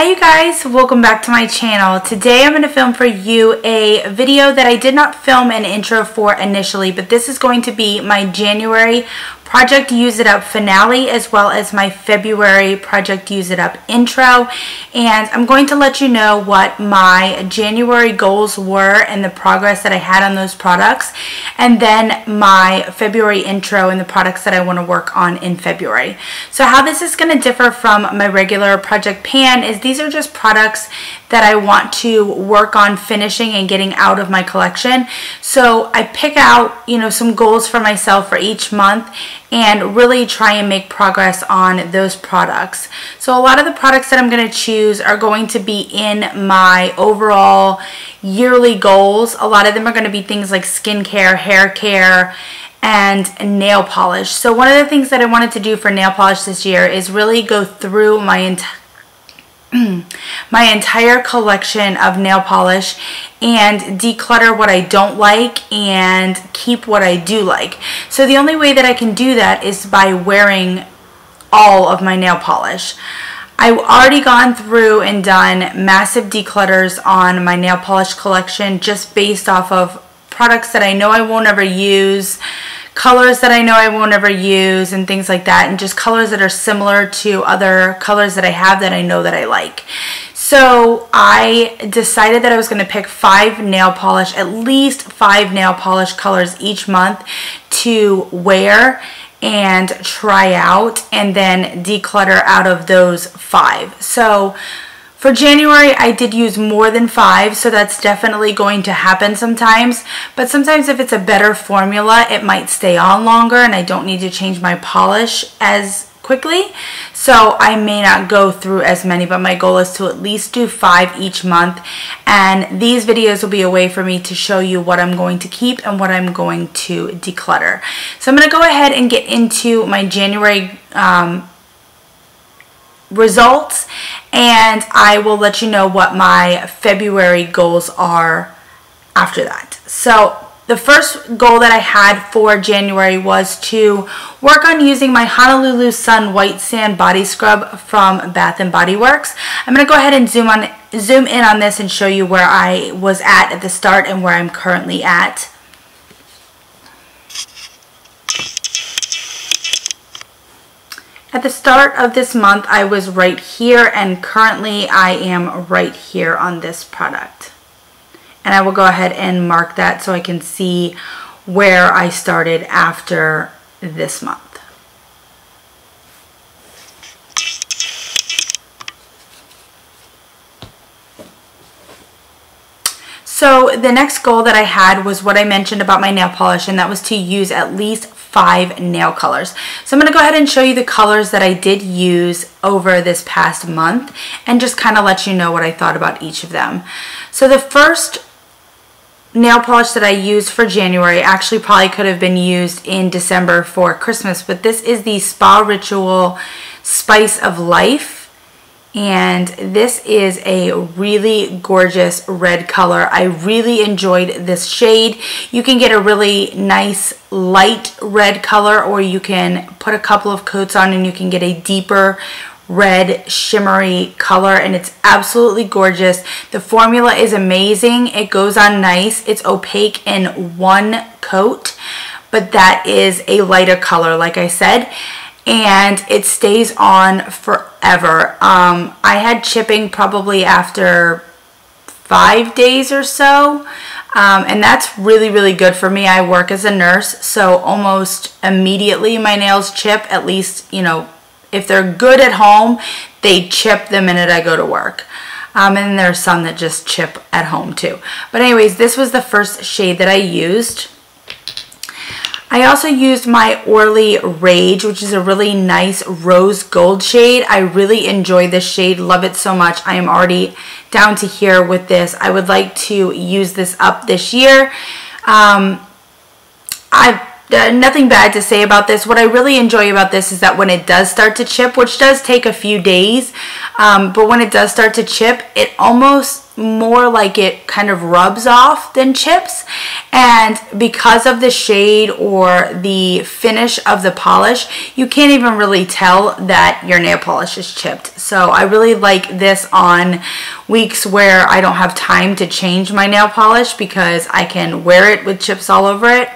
Hi you guys, welcome back to my channel. Today I'm going to film for you a video that I did not film an intro for initially, but this is going to be my January Project Use It Up finale as well as my February Project Use It Up intro, and I'm going to let you know what my January goals were and the progress that I had on those products, and then my February intro and the products that I want to work on in February. So how this is going to differ from my regular Project Pan is these are just products that I want to work on finishing and getting out of my collection. So I pick out, some goals for myself for each month and really try and make progress on those products. So a lot of the products that I'm going to choose are going to be in my overall yearly goals. A lot of them are going to be things like skincare, hair care, and nail polish. So one of the things that I wanted to do for nail polish this year is really go through my entire collection of nail polish and declutter what I don't like and keep what I do like. So the only way that I can do that is by wearing all of my nail polish. I've already gone through and done massive declutters on my nail polish collection just based off of products that I know I won't ever use, colors that I know I won't ever use, and things like that, and just colors that are similar to other colors that I have that I know that I like. So I decided that I was going to pick at least five nail polish colors each month to wear and try out and then declutter out of those 5. So for January, I did use more than 5, so that's definitely going to happen sometimes. But sometimes if it's a better formula, it might stay on longer and I don't need to change my polish as quickly. So I may not go through as many, but my goal is to at least do 5 each month. And these videos will be a way for me to show you what I'm going to keep and what I'm going to declutter. So I'm going to go ahead and get into my January results, and I will let you know what my February goals are after that. So the first goal that I had for January was to work on using my Honolulu Sun White Sand Body Scrub from Bath & Body Works. I'm going to go ahead and zoom in on this and show you where I was at the start and where I'm currently at. At the start of this month, I was right here, and currently I am right here on this product. And I will go ahead and mark that so I can see where I started after this month. So the next goal that I had was what I mentioned about my nail polish, and that was to use at least 5 nail colors. So I'm going to go ahead and show you the colors that I did use over this past month and just kind of let you know what I thought about each of them. So the first nail polish that I used for January actually probably could have been used in December for Christmas, but this is the Spa Ritual Spice of Life. And this is a really gorgeous red color. I really enjoyed this shade. You can get a really nice light red color, or you can put a couple of coats on and you can get a deeper red shimmery color, and it's absolutely gorgeous. The formula is amazing. It goes on nice. It's opaque in one coat, but that is a lighter color, like I said, and it stays on forever. I had chipping probably after 5 days or so, and that's really good for me. I work as a nurse, so almost immediately my nails chip. At least, if they're good at home, they chip the minute I go to work. And then there's some that just chip at home too. But anyways, this was the first shade that I used. I also used my Orly Rage, which is a really nice rose gold shade. I really enjoy this shade, love it so much. I am already down to here with this. I would like to use this up this year. I've nothing bad to say about this. What I really enjoy about this is that when it does start to chip, which does take a few days, but when it does start to chip, it almost more like it kind of rubs off than chips, and because of the shade or the finish of the polish, you can't even really tell that your nail polish is chipped. So I really like this on weeks where I don't have time to change my nail polish, because I can wear it with chips all over it,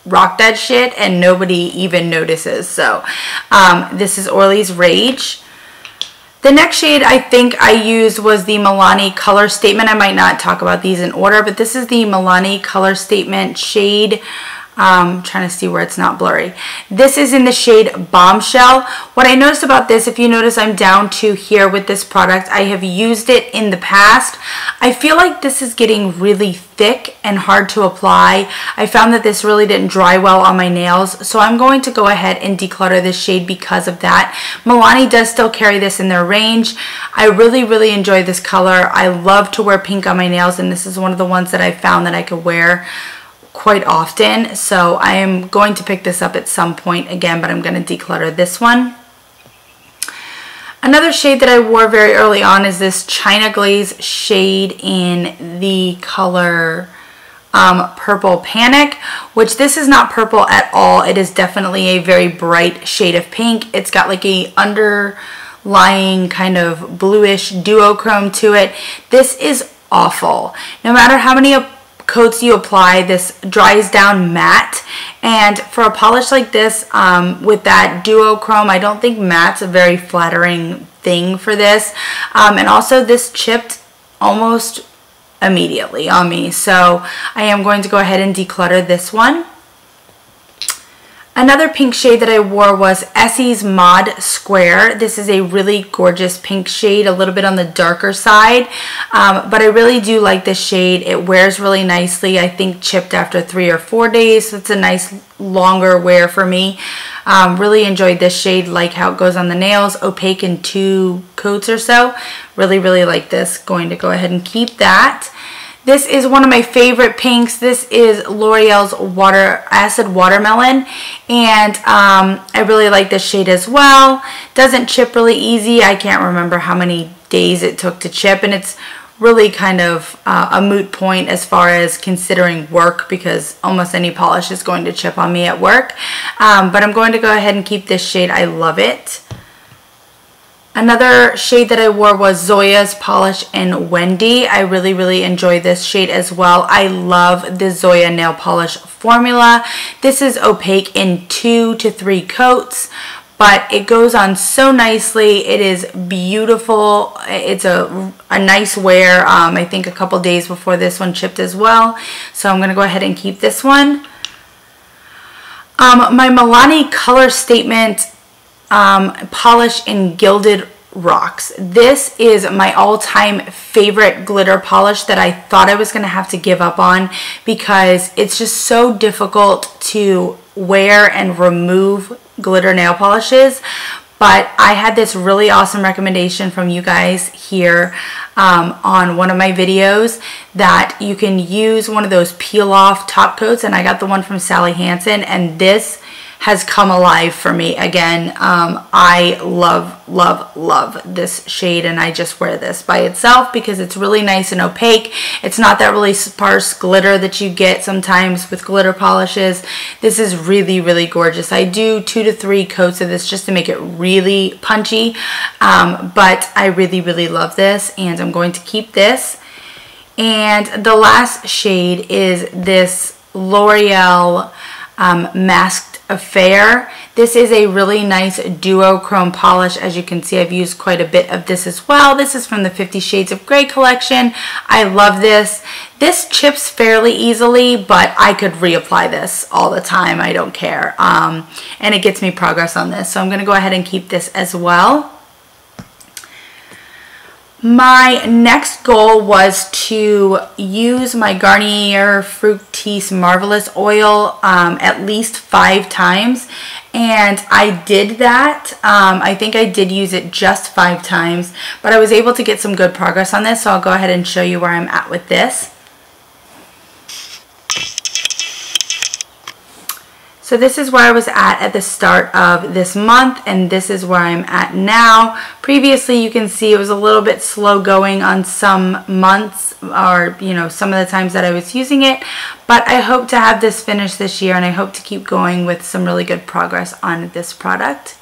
rock that shit, and nobody even notices. So this is Orly's Rage. The next shade I think I used was the Milani Color Statement. I might not talk about these in order, but this is the Milani Color Statement shade. I'm trying to see where it's not blurry. This is in the shade Bombshell. What I noticed about this, if you notice I'm down to here with this product, I have used it in the past. I feel like this is getting really thick and hard to apply. I found that this really didn't dry well on my nails, so I'm going to go ahead and declutter this shade because of that. Milani does still carry this in their range. I really, really enjoy this color. I love to wear pink on my nails, and this is one of the ones that I found that I could wear quite often. So I am going to pick this up at some point again, but I'm going to declutter this one. Another shade that I wore very early on is this China Glaze shade in the color Purple Panic, which this is not purple at all. It is definitely a very bright shade of pink. It's got like a underlying kind of bluish duochrome to it. This is awful. No matter how many coats you apply, this dries down matte, and for a polish like this with that duochrome, I don't think matte's a very flattering thing for this, and also this chipped almost immediately on me, so I am going to go ahead and declutter this one. Another pink shade that I wore was Essie's Mod Square. This is a really gorgeous pink shade, a little bit on the darker side, but I really do like this shade. It wears really nicely. I think chipped after 3 or 4 days, so it's a nice longer wear for me. Really enjoyed this shade, like how it goes on the nails, opaque in 2 coats or so. Really, really like this. Going to go ahead and keep that. This is one of my favorite pinks. This is L'Oreal's Acid Watermelon, and I really like this shade as well. Doesn't chip really easy. I can't remember how many days it took to chip, and it's really kind of a moot point as far as considering work, because almost any polish is going to chip on me at work. But I'm going to go ahead and keep this shade. I love it. Another shade that I wore was Zoya's Polish in Wendy. I really, really enjoy this shade as well. I love the Zoya nail polish formula. This is opaque in 2 to 3 coats, but it goes on so nicely. It is beautiful. It's a nice wear. I think a couple days before this one chipped as well. So I'm going to go ahead and keep this one. My Milani Color Statement polish in Gilded Rocks. This is my all-time favorite glitter polish that I thought I was going to have to give up on, because it's just so difficult to wear and remove glitter nail polishes. But I had this really awesome recommendation from you guys here on one of my videos that you can use one of those peel off top coats, and I got the one from Sally Hansen, and this has come alive for me again. I love, love, love this shade, and I just wear this by itself because it's really nice and opaque. It's not that really sparse glitter that you get sometimes with glitter polishes. This is really, really gorgeous. I do 2 to 3 coats of this just to make it really punchy, but I really, really love this, and I'm going to keep this. And the last shade is this L'Oreal Masked Affair. This is a really nice duochrome polish. As you can see, I've used quite a bit of this as well. This is from the 50 Shades of Grey collection. I love this. This chips fairly easily, but I could reapply this all the time. I don't care. And it gets me progress on this. So I'm going to go ahead and keep this as well. My next goal was to use my Garnier Fructis Marvelous Oil at least 5 times, and I did that. I think I did use it just 5 times, but I was able to get some good progress on this, so I'll go ahead and show you where I'm at with this. So this is where I was at the start of this month, and this is where I'm at now. Previously, you can see it was a little bit slow going on some months, or some of the times that I was using it, but I hope to have this finished this year, and I hope to keep going with some really good progress on this product.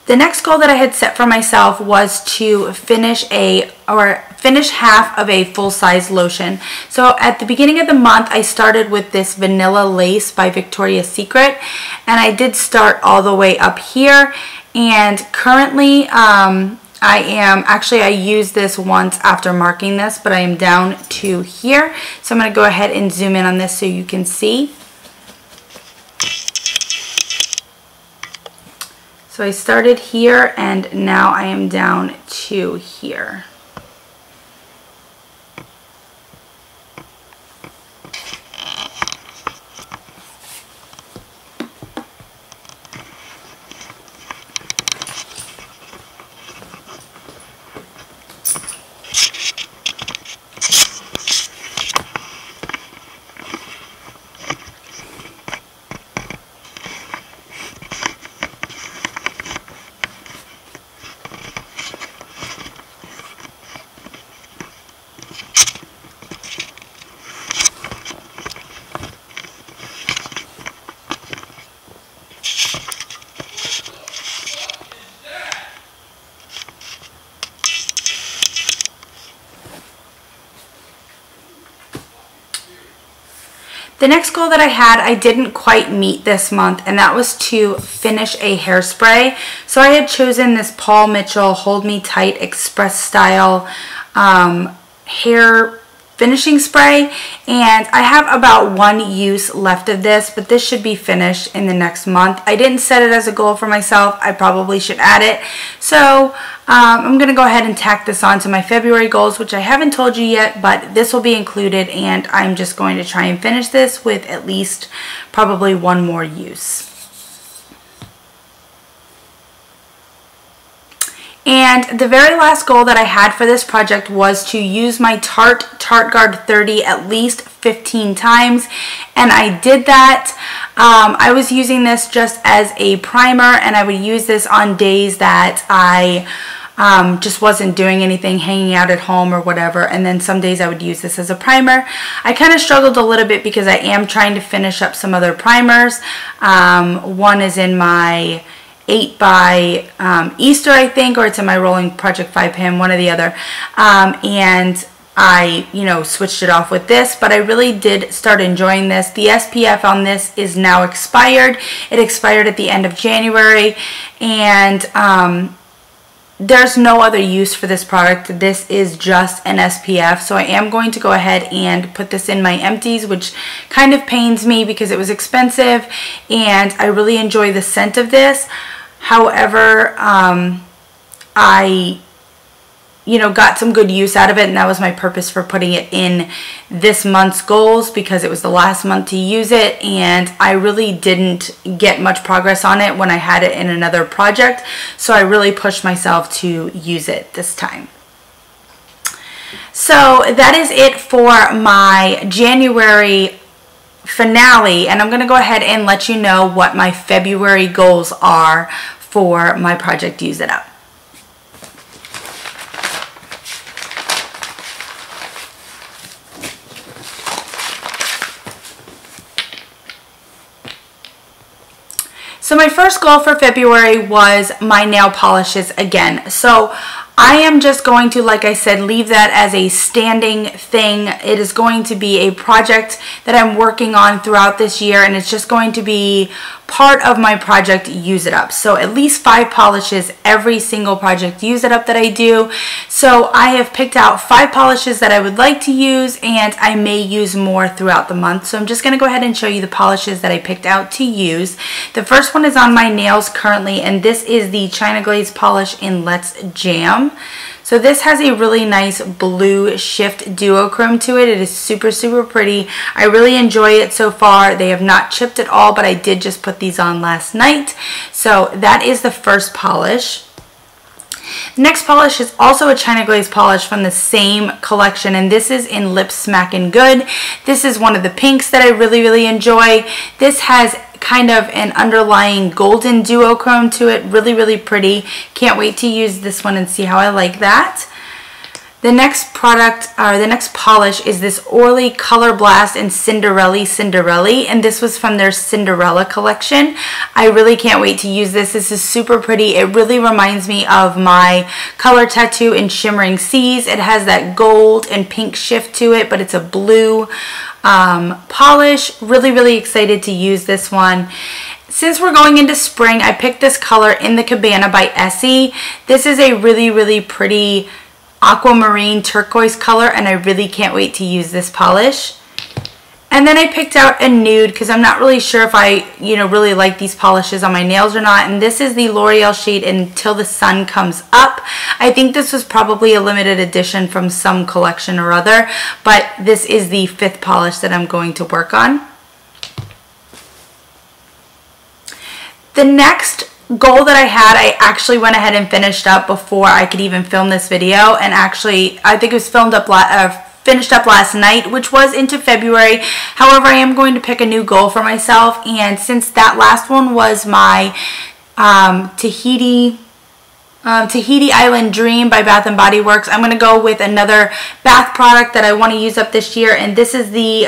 The next goal that I had set for myself was to finish half of a full-size lotion. So at the beginning of the month, I started with this Vanilla Lace by Victoria's Secret, and I did start all the way up here, and currently I used this once after marking this, but I am down to here. So I'm going to go ahead and zoom in on this so you can see. So I started here, and now I am down to here. The next goal that I had, I didn't quite meet this month, and that was to finish a hairspray. So I had chosen this Paul Mitchell Hold Me Tight Express Style hair finishing spray, and I have about 1 use left of this, but this should be finished in the next month. I didn't set it as a goal for myself. I probably should add it. So I'm going to go ahead and tack this on to my February goals, which I haven't told you yet, but this will be included, and I'm just going to try and finish this with at least probably 1 more use. And the very last goal that I had for this project was to use my Tarte Guard 30 at least 15 times, and I did that. I was using this just as a primer, and I would use this on days that I just wasn't doing anything, hanging out at home or whatever, and then some days I would use this as a primer. I kind of struggled a little bit because I am trying to finish up some other primers. One is in my 8 by Easter, I think, or it's in my Rolling Project 5 pan, one or the other. And I, switched it off with this, but I really did start enjoying this. The SPF on this is now expired. It expired at the end of January, and there's no other use for this product. This is just an SPF, so I am going to go ahead and put this in my empties, which kind of pains me because it was expensive, and I really enjoy the scent of this. However, I got some good use out of it, and that was my purpose for putting it in this month's goals, because it was the last month to use it, and I really didn't get much progress on it when I had it in another project, so I really pushed myself to use it this time. So that is it for my January finale, and I'm going to go ahead and let you know what my February goals are for my project Use It Up. So my first goal for February was my nail polishes again. So I am just going to, like I said, leave that as a standing thing. It is going to be a project that I'm working on throughout this year, and it's just going to be part of my project Use It Up. So at least 5 polishes every single project Use It Up that I do. So I have picked out 5 polishes that I would like to use, and I may use more throughout the month. So I'm just going to go ahead and show you the polishes that I picked out to use. The first one is on my nails currently, and this is the China Glaze polish in Let's Jam. So this has a really nice blue shift duochrome to it. It is super, super pretty. I really enjoy it so far. They have not chipped at all, but I did just put these on last night. So that is the first polish. Next polish is also a China Glaze polish from the same collection, and this is in Lip Smackin' Good. This is one of the pinks that I really enjoy. This has kind of an underlying golden duochrome to it. Really pretty. Can't wait to use this one and see how I like that. The next product, or the next polish, is this Orly Color Blast in Cinderella, and this was from their Cinderella collection. I really can't wait to use this. This is super pretty. It really reminds me of my Color Tattoo in Shimmering Seas. It has that gold and pink shift to it, but it's a blue polish. Really excited to use this one. Since we're going into spring, I picked this color In the Cabana by Essie. This is a really pretty aquamarine turquoise color, and I really can't wait to use this polish. And then I picked out a nude because I'm not really sure if I really like these polishes on my nails or not, and this is the L'Oreal shade Until the Sun Comes Up. I think this was probably a limited edition from some collection or other, but this is the 5th polish that I'm going to work on. The next goal that I had, I actually went ahead and finished up before I could even film this video, and actually I think it was finished up last night, which was into February. However, I am going to pick a new goal for myself, and since that last one was my Tahiti Island Dream by Bath & Body Works, I'm going to go with another bath product that I want to use up this year, and this is the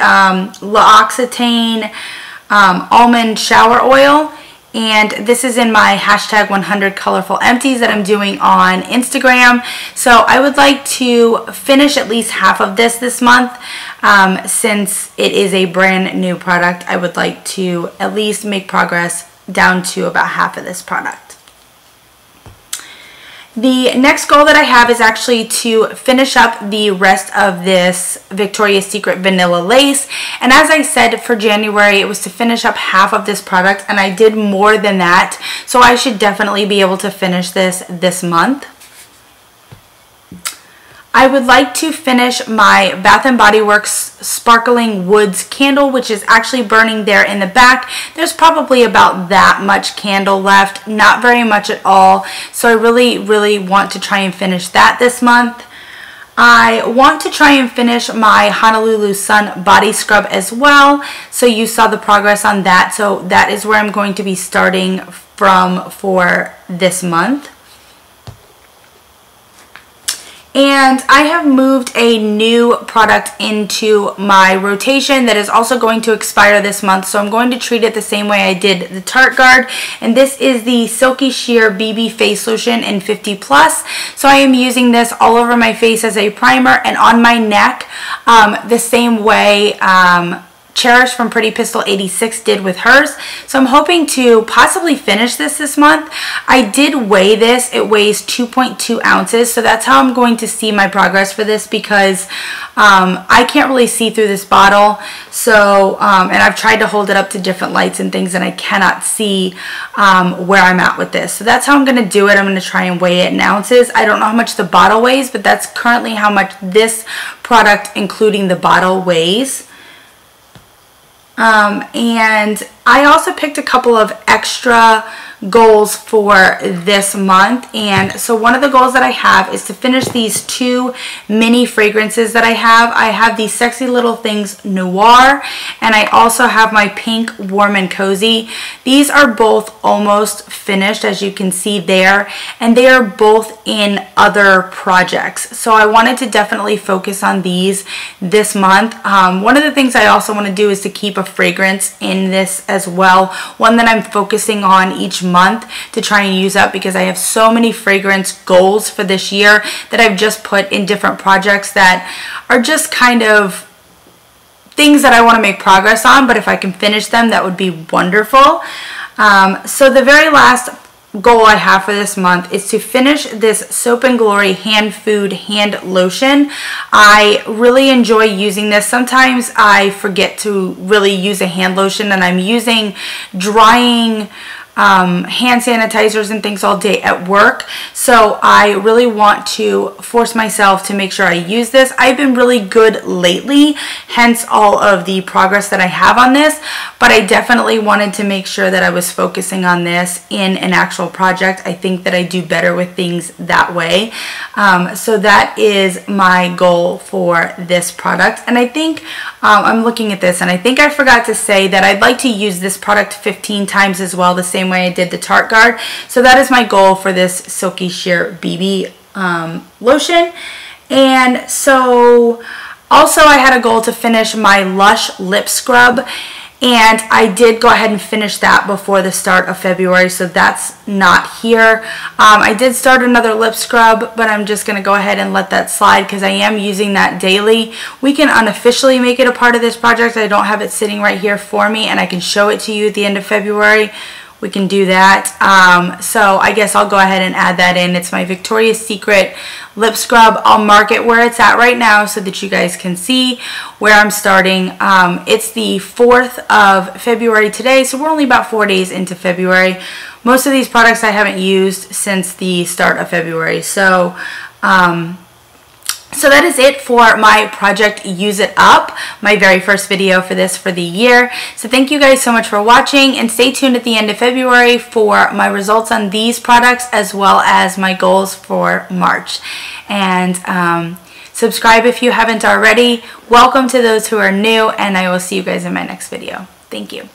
L'Occitane Almond Shower Oil. And this is in my hashtag 100 colorful empties that I'm doing on Instagram. So I would like to finish at least half of this month. Since it is a brand new product, I would like to at least make progress down to about half of this product. The next goal that I have is actually to finish up the rest of this Victoria's Secret Vanilla Lace. And as I said, for January, it was to finish up half of this product, and I did more than that. So I should definitely be able to finish this month. I would like to finish my Bath & Body Works Sparkling Woods candle, which is actually burning there in the back. There's probably about that much candle left, not very much at all. So I really want to try and finish that this month. I want to try and finish my Honolulu Sun body scrub as well. So you saw the progress on that. So that is where I'm going to be starting from for this month. And I have moved a new product into my rotation that is also going to expire this month. So I'm going to treat it the same way I did the Tarte Guard. And this is the Silky Sheer BB Face Lotion in 50+. So I am using this all over my face as a primer and on my neck the same way Cherish from Pretty Pistol 86 did with hers. So I'm hoping to possibly finish this month. I did weigh this. It weighs 2.2 ounces. So that's how I'm going to see my progress for this, because I can't really see through this bottle. So, and I've tried to hold it up to different lights and things, and I cannot see where I'm at with this. So that's how I'm going to do it. I'm going to try and weigh it in ounces. I don't know how much the bottle weighs, but that's currently how much this product, including the bottle, weighs. And I also picked a couple of extra goals for this month. And so one of the goals that I have is to finish these 2 mini fragrances that I have. I have the Sexy Little Things Noir, and I also have my pink Warm and Cozy. These are both almost finished, as you can see there, and they are both in other projects. So I wanted to definitely focus on these this month. One of the things I also want to do is to keep a fragrance in this as well, one that I'm focusing on each month to try and use up, because I have so many fragrance goals for this year that I've just put in different projects that are just kind of things that I want to make progress on, but if I can finish them, that would be wonderful. So the very last goal I have for this month is to finish this Soap & Glory Hand Food Hand Lotion. I really enjoy using this. Sometimes I forget to really use a hand lotion, and I'm using drying hand sanitizers and things all day at work. So I really want to force myself to make sure I use this. I've been really good lately, hence all of the progress that I have on this, but I definitely wanted to make sure that I was focusing on this in an actual project. I think that I do better with things that way. So that is my goal for this product. And I think I'm looking at this and I think I forgot to say that I'd like to use this product 15 times as well, the same way I did the Tarte Guard. So that is my goal for this Silky Sheer BB lotion. And so also I had a goal to finish my Lush lip scrub, and I did go ahead and finish that before the start of February, so that's not here. I did start another lip scrub, but I'm just going to go ahead and let that slide because I am using that daily. We can unofficially make it a part of this project. I don't have it sitting right here for me, and I can show it to you at the end of February. We can do that. So I guess I'll go ahead and add that in. It's my Victoria's Secret lip scrub. I'll mark it where it's at right now so that you guys can see where I'm starting. It's the 4th of February today, so we're only about 4 days into February. Most of these products I haven't used since the start of February. So that is it for my project Use It Up, my very first video for this for the year. So thank you guys so much for watching, and stay tuned at the end of February for my results on these products as well as my goals for March. And subscribe if you haven't already. Welcome to those who are new, and I will see you guys in my next video. Thank you.